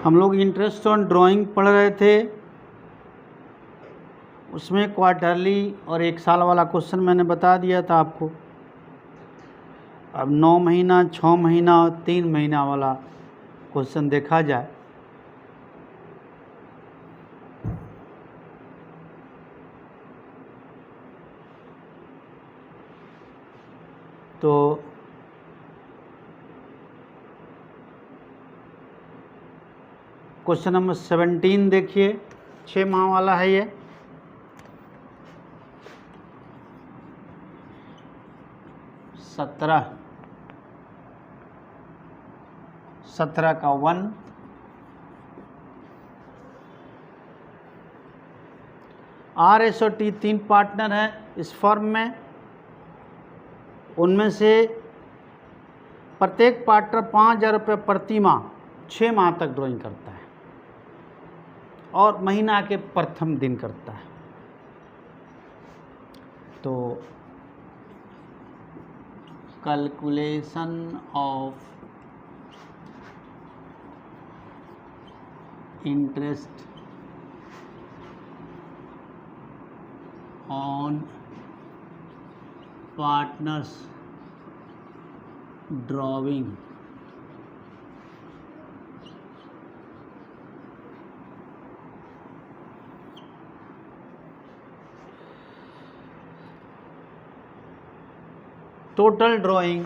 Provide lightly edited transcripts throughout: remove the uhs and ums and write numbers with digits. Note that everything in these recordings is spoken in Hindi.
हम लोग इंटरेस्ट ऑन ड्राइंग पढ़ रहे थे, उसमें क्वार्टरली और एक साल वाला क्वेश्चन मैंने बता दिया था आपको। अब 9 महीना, 6 महीना और 3 महीना वाला क्वेश्चन देखा जाए। तो क्वेश्चन नंबर 17 देखिए, 6 माह वाला है ये। सत्रह का 1, RSOT 3 पार्टनर हैं इस फर्म में। उनमें से प्रत्येक पार्टनर 5,000 रुपये प्रति माह 6 माह तक ड्राइंग करता है और महीना के प्रथम दिन करता है। तो calculation of interest on partners drawing total drawing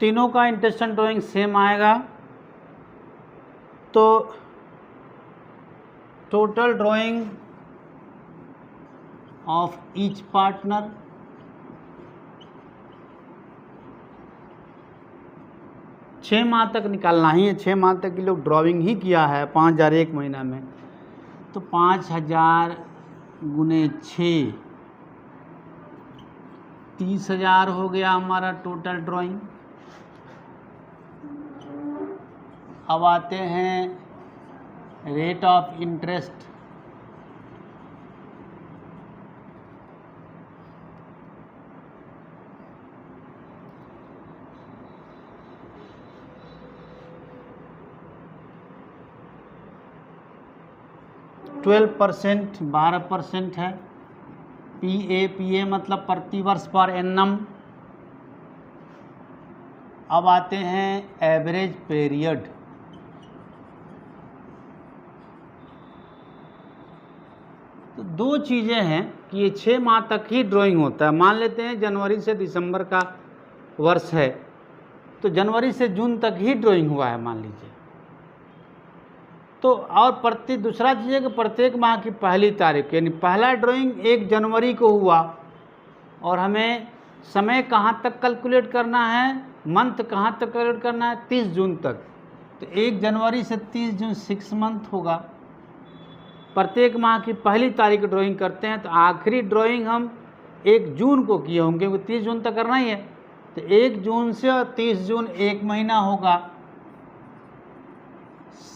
तीनों का इंटरेस्ट ऑन ड्राइंग सेम आएगा। तो total drying of each partner छः माह तक निकालना ही है। 6 माह तक के लोग ड्राइंग ही किया है 5,000 एक महीना में, तो 5,000 गुने 6 30,000 हो गया हमारा टोटल ड्राइंग। अब आते हैं रेट ऑफ इंटरेस्ट। %12 12% है। PA मतलब प्रति वर्ष पर एनम। अब आते हैं एवरेज पीरियड। तो दो चीज़ें हैं कि ये 6 माह तक ही ड्राइंग होता है। मान लेते हैं जनवरी से दिसंबर का वर्ष है, तो जनवरी से जून तक ही ड्राइंग हुआ है मान लीजिए। तो और दूसरा चीज़ है कि प्रत्येक माह की पहली तारीख, यानी पहला ड्राइंग 1 जनवरी को हुआ और हमें समय कहाँ तक कैलकुलेट करना है, मंथ कहाँ तक कैलकुलेट करना है, 30 जून तक। तो 1 जनवरी से 30 जून 6 मंथ होगा। प्रत्येक माह की पहली तारीख ड्राइंग करते हैं, तो आखिरी ड्राइंग हम 1 जून को किए होंगे, क्योंकि 30 जून तक करना ही है। तो 1 जून से 30 जून 1 महीना होगा।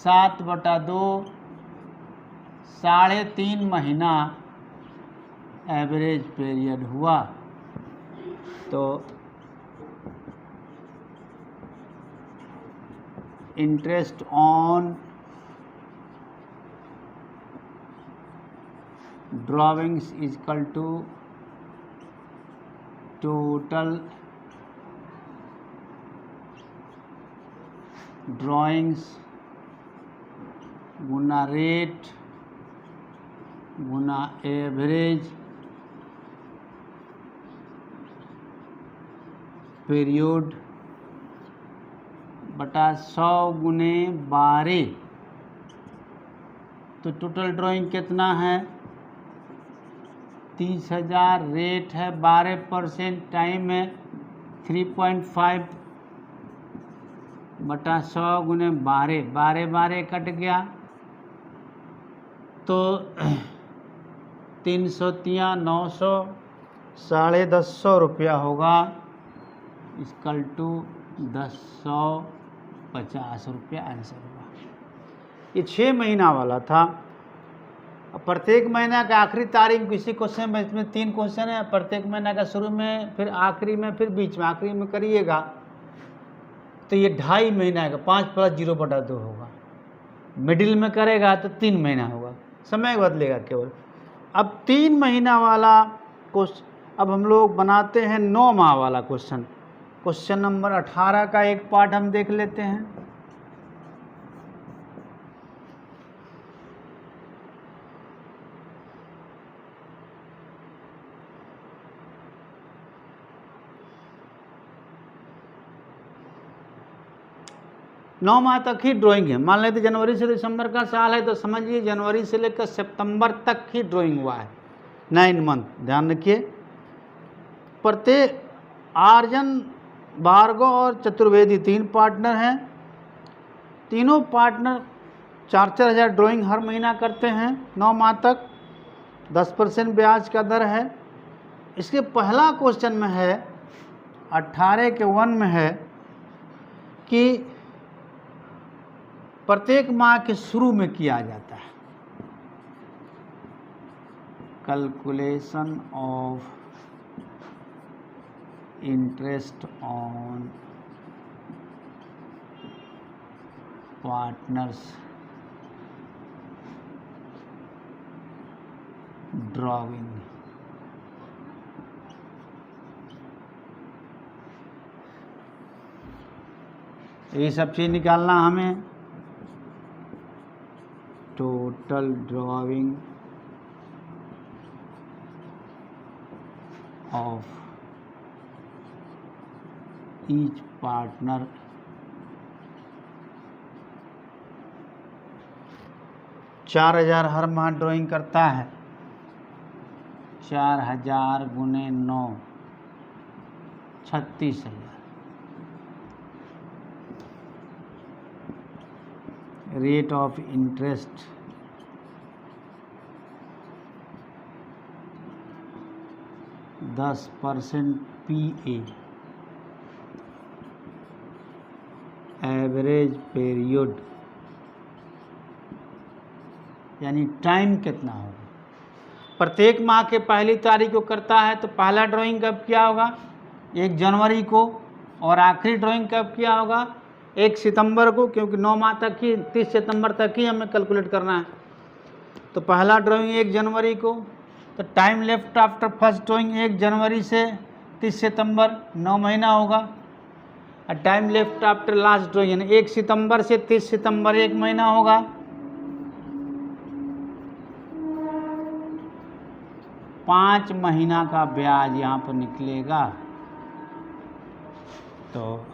7/2 3.5 महीना एवरेज पीरियड हुआ। तो interest on drawings is equal to total drawings गुना रेट गुना एवरेज पीरियड बटा 100 गुने 12। तो टोटल ड्राइंग कितना है, 30,000। रेट है 12%, टाइम है 3.5 बटा 100 गुने 12, 12 कट गया तो 300 900 150 रुपया होगा, इक्वल टू 1050 रुपया आंसर हुआ। ये 6 महीना वाला था। प्रत्येक महीना का आखिरी तारीख किसी क्वेश्चन में, इसमें 3 क्वेश्चन है, प्रत्येक महीना का शुरू में, फिर आखिरी में, फिर बीच में। आखिरी में करिएगा तो ये 2.5 महीना का 5 + 0/2 होगा। मिडिल में करेगा तो 3 महीना होगा, समय बदलेगा केवल। अब 3 महीना वाला क्वेश्चन, अब हम लोग बनाते हैं 9 माह वाला क्वेश्चन। क्वेश्चन नंबर 18 का एक पार्ट हम देख लेते हैं। नौ माह तक ही ड्राइंग है। मान लेते जनवरी से दिसंबर का साल है तो समझिए जनवरी से लेकर सितंबर तक ही ड्राइंग हुआ है, 9 मंथ। ध्यान रखिए, प्रत्येक आर्यन, भार्गव और चतुर्वेदी 3 पार्टनर हैं। तीनों पार्टनर 4-4 हज़ार ड्राइंग हर महीना करते हैं 9 माह तक। 10% ब्याज का दर है। इसके पहला क्वेश्चन में है 18 के 1 में है कि प्रत्येक माह के शुरू में किया जाता है calculation of interest on partners drawing. ये सब चीज़ निकालना हमें। Total drying of each partner चार 4,000 हर माह ड्राइंग करता है। 4,000 × 9 36,000। Rate of interest %10 PA। Average period यानी टाइम कितना होगा। प्रत्येक माह के पहली तारीख को करता है तो पहला ड्राइंग कब किया होगा, 1 जनवरी को, और आखिरी ड्राइंग कब किया होगा, 1 सितंबर को, क्योंकि 9 माह तक ही 30 सितंबर तक ही हमें कैलकुलेट करना है। तो पहला ड्राइंग 1 जनवरी को, तो time left after first drawing 1 जनवरी से 30 सितंबर 9 महीना होगा। और time left after last drawing यानी 1 सितंबर से 30 सितंबर 1 महीना होगा। पाँच महीना का ब्याज यहाँ पर निकलेगा। तो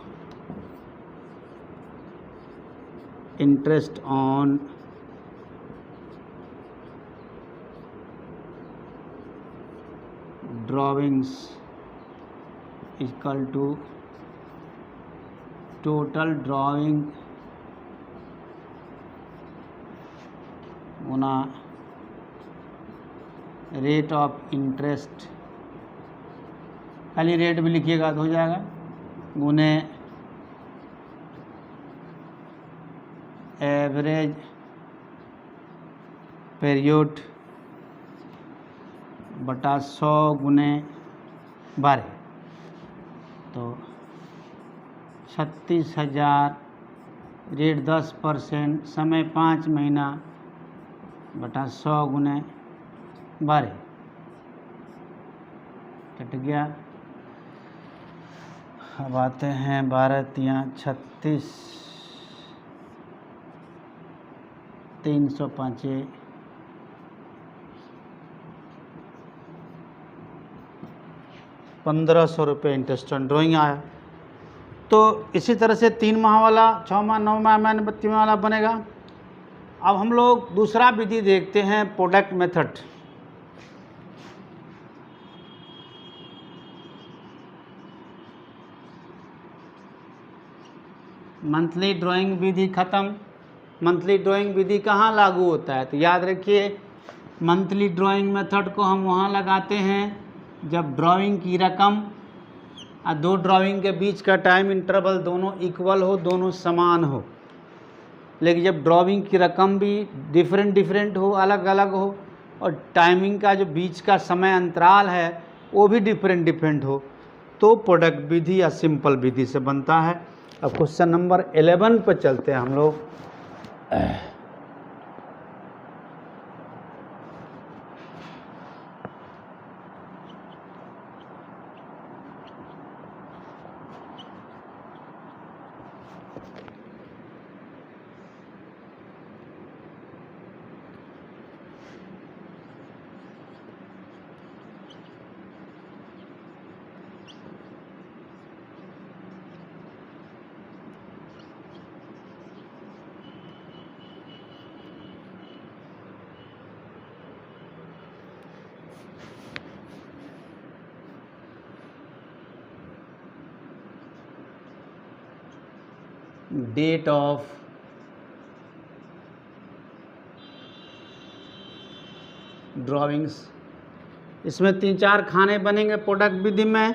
interest on drawings equal to total drawing गुना रेट ऑफ इंटरेस्ट, खाली रेट भी लिखिएगा तो हो जाएगा, गुने एवरेज पीरियड बटा 100 × 12। तो 36,000, रेट 10%, समय 5 महीना बटा 100 × 12 कट गया। अब आते हैं 12 × 36, 305 1,500 रुपये इंटरेस्ट ऑन ड्राइंग आया। तो इसी तरह से 3 माह वाला, 6 माह, 9 माह, 32 माह वाला बनेगा। अब हम लोग दूसरा विधि देखते हैं, प्रोडक्ट मेथड। मंथली ड्राइंग विधि खत्म। मंथली ड्राइंग विधि कहाँ लागू होता है, तो याद रखिए मंथली ड्राइंग मेथड को हम वहाँ लगाते हैं जब ड्राइंग की रकम और 2 ड्राइंग के बीच का टाइम इंटरवल दोनों इक्वल हो, दोनों समान हो। लेकिन जब ड्राइंग की रकम भी डिफरेंट हो, अलग अलग हो, और टाइमिंग का जो बीच का समय अंतराल है वो भी डिफरेंट हो, तो प्रोडक्ट विधि या सिंपल विधि से बनता है। अब क्वेश्चन नंबर 11 पर चलते हैं हम लोग। डेट ऑफ ड्राइंग्स, इसमें 3-4 खाने बनेंगे प्रोडक्ट विधि में।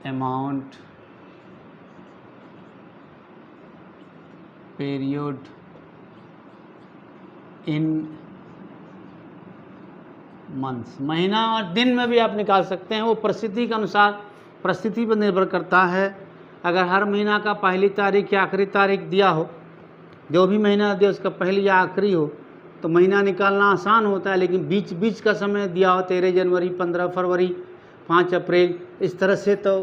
अमाउंट, पीरियड इन मंथ्स, महीना और दिन में भी आप निकाल सकते हैं। वो परिस्थिति के अनुसार, परिस्थिति पर निर्भर करता है। अगर हर महीना का पहली तारीख या आखिरी तारीख दिया हो, जो भी महीना दिया उसका पहली या आखिरी हो, तो महीना निकालना आसान होता है। लेकिन बीच बीच का समय दिया हो 13 जनवरी, 15 फरवरी, 5 अप्रैल, इस तरह से तो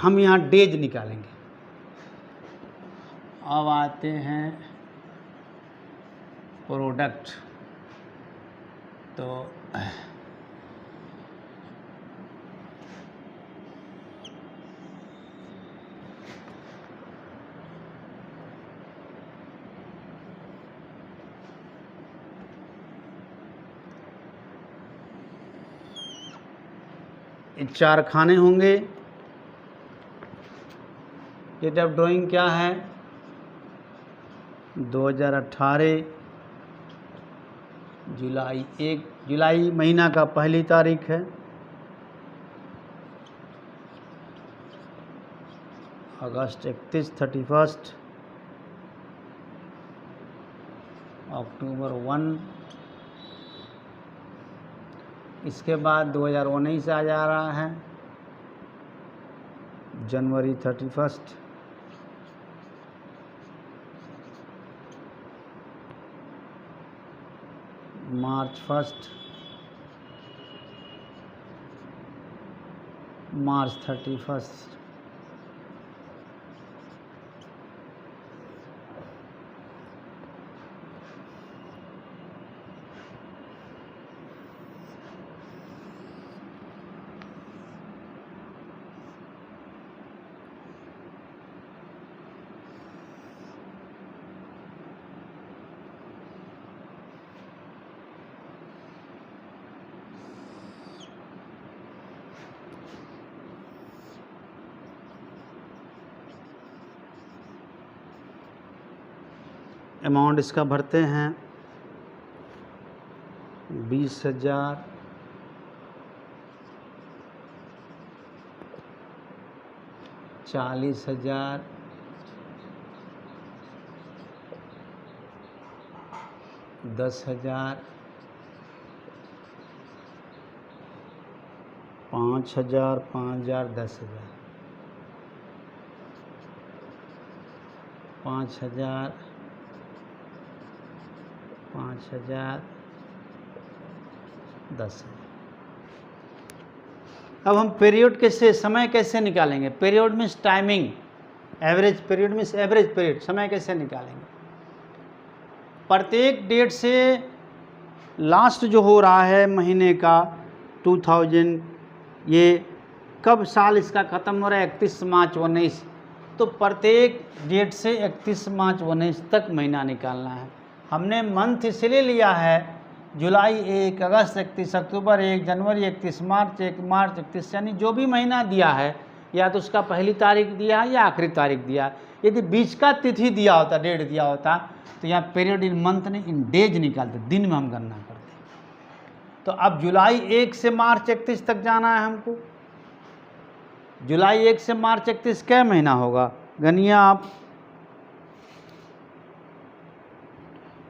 हम यहाँ डेज निकालेंगे। अब आते हैं प्रोडक्ट, तो इन 4 खाने होंगे। डेट ऑफ ड्राइंग क्या है? 2018 जुलाई 1, जुलाई महीना का पहली तारीख है। अगस्त 31, 31, अक्टूबर 1, इसके बाद 2019 आ जा रहा है, जनवरी 31, मार्च 1, मार्च 31, अमाउंट इसका भरते हैं 20,000, 40,000, 10,000, 5,000, 5,000, 10,000, 5,000, 5,000, 10,000। अब हम पीरियड कैसे, समय कैसे निकालेंगे? Period means timing, average period means average period. समय कैसे निकालेंगे? प्रत्येक डेट से लास्ट जो हो रहा है महीने का 2000, ये कब साल इसका ख़त्म हो रहा है? 31 मार्च 19, तो प्रत्येक डेट से 31 मार्च 19 तक महीना निकालना है। हमने मंथ इसलिए लिया है जुलाई 1, अगस्त 31, अक्टूबर 1, जनवरी 31, मार्च 1, मार्च 31, यानी जो भी महीना दिया है या तो उसका पहली तारीख दिया है या आखिरी तारीख दिया है। यदि बीच का तिथि दिया होता, डेट दिया होता, तो यहाँ पीरियड इन मंथ नहीं, इन डेज निकालते, दिन में हम गणना करते। तो अब जुलाई 1 से मार्च 31 तक जाना है हमको। जुलाई 1 से मार्च 31 क्या महीना होगा? गनिया आप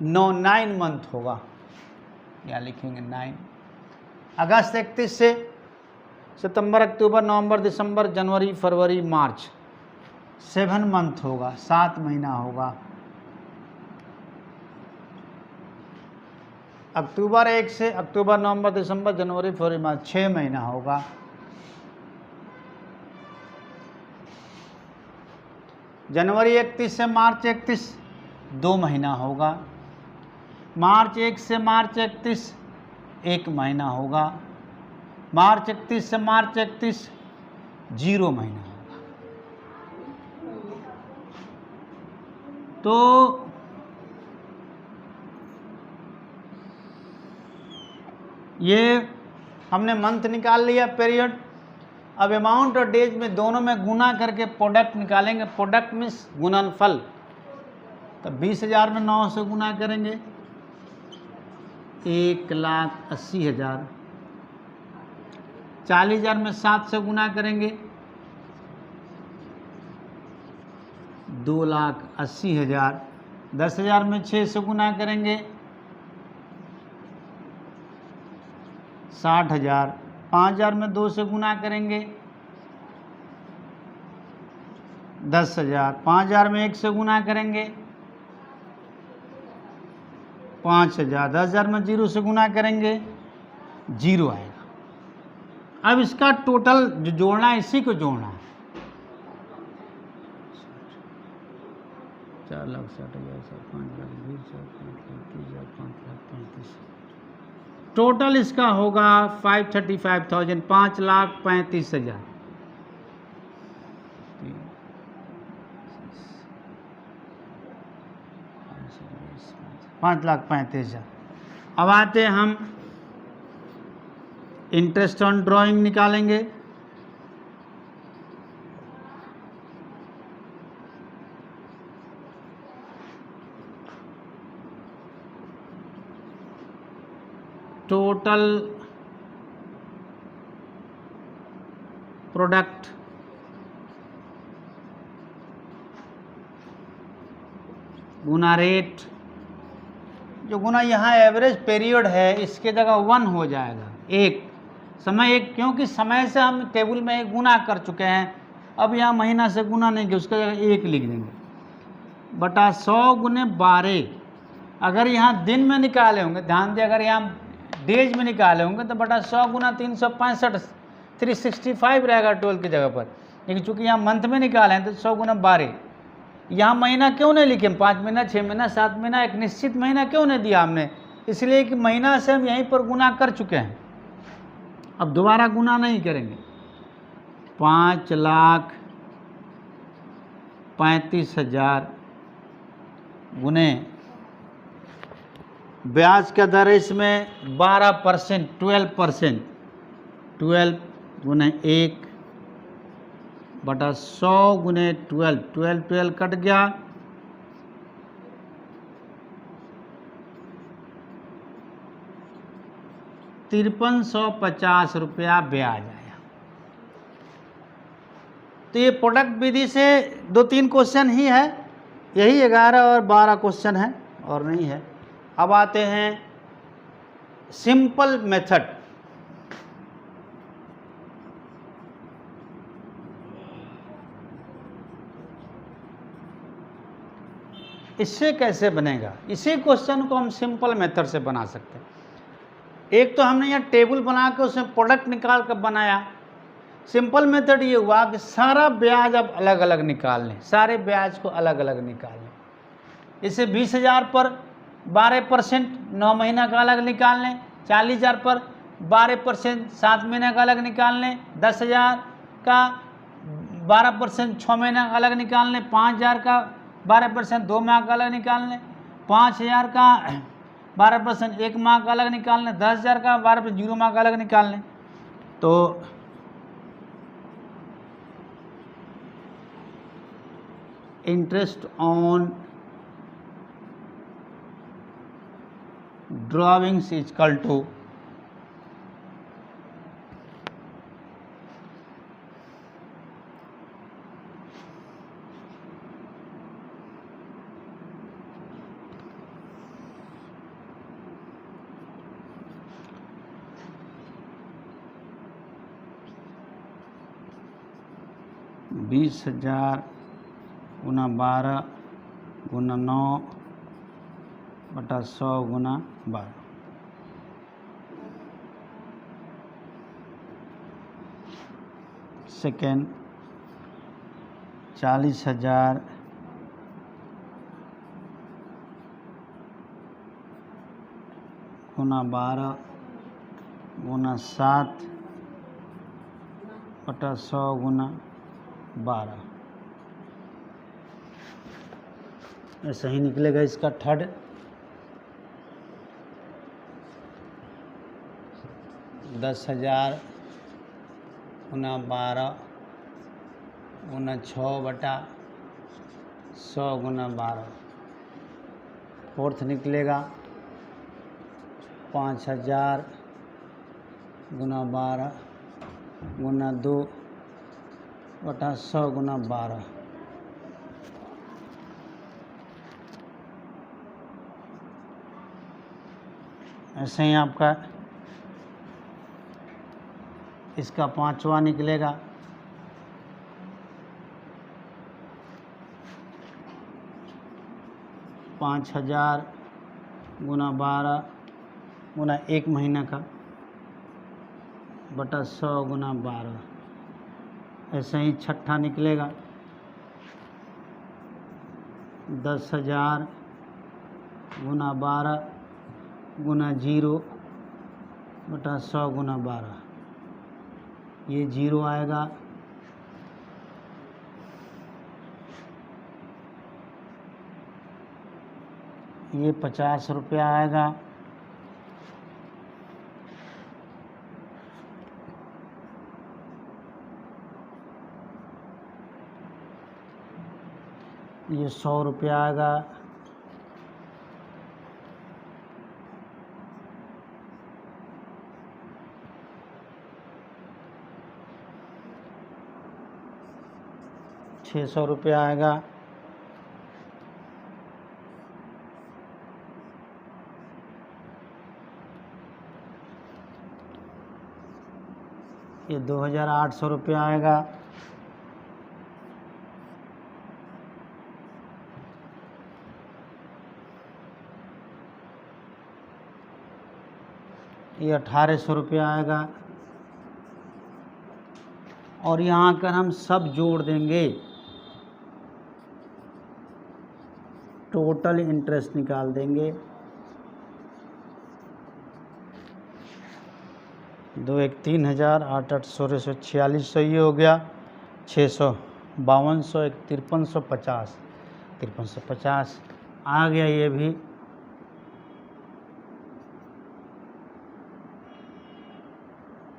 9 मंथ होगा, यहाँ लिखेंगे 9। अगस्त 31 से सितंबर, अक्टूबर, नवंबर, दिसंबर, जनवरी, फरवरी, मार्च 7 मंथ होगा, 7 महीना होगा। अक्टूबर 1 से अक्टूबर, नवंबर, दिसंबर, जनवरी, फरवरी, मार्च 6 महीना होगा। जनवरी 31 से मार्च 31 2 महीना होगा। मार्च 1 से मार्च 31 1 महीना होगा। मार्च 31 से मार्च 31 0 महीना होगा। तो ये हमने मंथ निकाल लिया, पीरियड। अब अमाउंट और डेज में दोनों में गुना करके प्रोडक्ट निकालेंगे। प्रोडक्ट मीन्स गुणनफल। तो 20,000 में 9 से गुना करेंगे 1,80,000। 40,000 में 7 से गुना करेंगे 2,80,000। 10,000 में 6 से गुना करेंगे 60,000। 5,000 में 2 से गुना करेंगे 10,000। 5,000 में 1 से गुना करेंगे 5,000। 10,000 में 0 से गुना करेंगे 0 आएगा। अब इसका टोटल जो जोड़ना है, इसी को जोड़ना है। 4,60,000, 5,20,000, 5,30,000, 5,35,000। टोटल इसका होगा 535,000, 5,35,000। 5,35,000। अब आते हम इंटरेस्ट ऑन ड्राइंग निकालेंगे। टोटल प्रोडक्ट गुना रेट, जो गुना यहाँ एवरेज पीरियड है इसके जगह 1 हो जाएगा। एक समय, एक, क्योंकि समय से हम टेबल में एक गुना कर चुके हैं। अब यहाँ महीना से गुना नहीं किया, उसके जगह 1 लिख देंगे बटा 100 गुने 12। अगर यहाँ दिन में निकाले होंगे, ध्यान दें, अगर यहाँ डेज में निकाले होंगे तो बटा 100 गुना 365, 365 रहेगा 12 की जगह पर। लेकिन चूंकि यहाँ मंथ में निकाले हैं तो 100 गुना 12। यहाँ महीना क्यों नहीं लिखे? 5 महीना, 6 महीना, 7 महीना, एक निश्चित महीना क्यों नहीं दिया हमने? इसलिए कि महीना से हम यहीं पर गुना कर चुके हैं, अब दोबारा गुना नहीं करेंगे। 5,35,000 गुने ब्याज का दर इसमें 12%, 12%, 12 गुने 1 बटा 100 गुने 12, 12 12 कट गया, 5350 रुपया ब्याज आया। तो ये प्रोडक्ट विधि से 2-3 क्वेश्चन ही है, यही 11 और 12 क्वेश्चन है और नहीं है। अब आते हैं सिंपल मेथड। इससे कैसे बनेगा? इसी क्वेश्चन को हम सिंपल मेथड से बना सकते हैं। एक तो हमने यहाँ टेबल बना के उसमें प्रोडक्ट निकाल कर बनाया। सिंपल मेथड ये हुआ कि सारा ब्याज अब अलग अलग निकाल लें, सारे ब्याज को अलग अलग निकाल लें। इसे 20,000 पर 12% 9 महीना का अलग निकाल लें, 40,000 पर 12% 7 महीने का अलग निकाल लें, 10,000 का 12% 6 महीना का अलग निकाल लें, 5,000 का 12% 2 माह का अलग निकाल लें, 5,000 का 12% 1 माह का अलग निकाल लें, 10,000 का 12% 0 माह का अलग निकाल लें। तो interest on drawings is equal to 20,000 गुना 12 गुना 9 बटा 100 गुना 12। सेकेंड 40,000 गुना 12 गुना 7 बटा 100 गुना 12। ऐसा ही निकलेगा इसका थर्ड। 10,000 गुना 12 गुना 6 बटा 100 गुना 12। फोर्थ निकलेगा 5,000 गुना 12 गुना 2 बटा 100 गुना 12। ऐसे ही आपका इसका पांचवा निकलेगा 5,000 गुना 12 गुना 1 महीना का बटा 100 गुना 12। ऐसे ही छठा निकलेगा 10,000 गुना 12 गुना 0 बटा 100 गुना 12। ये 0 आएगा, ये 50 रुपया आएगा, ये 100 रुपया आएगा, ₹600 रुपया आएगा, ये 2,800 रुपया आएगा, ये 1,800 रुपया आएगा। और यहाँ कर हम सब जोड़ देंगे, टोटल इंटरेस्ट निकाल देंगे। 2 1 3,000 8 8 16 4600 ये हो गया। 600 5200 1 5350 5350 आ गया ये भी।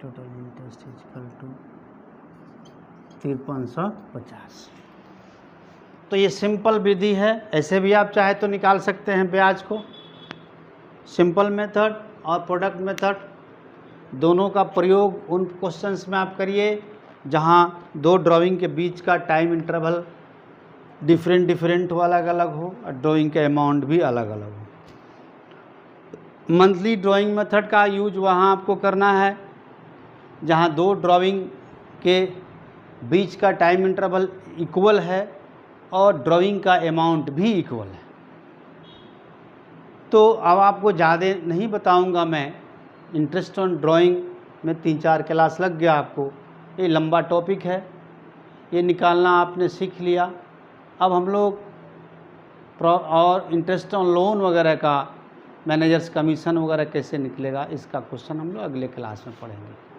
Total interest equal to 5350। तो ये सिंपल विधि है, ऐसे भी आप चाहे तो निकाल सकते हैं ब्याज को। सिंपल मेथड और प्रोडक्ट मेथड दोनों का प्रयोग उन क्वेश्चंस में आप करिए जहां दो ड्राइंग के बीच का टाइम इंटरवल डिफरेंट हो, अलग अलग हो, और ड्राइंग का अमाउंट भी अलग अलग हो। मंथली ड्राइंग मेथड का यूज वहां आपको करना है जहां दो ड्राइंग के बीच का टाइम इंटरवल इक्वल है और ड्राइंग का अमाउंट भी इक्वल है। तो अब आपको ज़्यादा नहीं बताऊंगा मैं, इंटरेस्ट ऑन ड्राइंग में 3-4 क्लास लग गया आपको। ये लंबा टॉपिक है, ये निकालना आपने सीख लिया। अब हम लोग और इंटरेस्ट ऑन लोन वगैरह का, मैनेजर्स कमीशन वगैरह कैसे निकलेगा, इसका क्वेश्चन हम लोग अगले क्लास में पढ़ेंगे।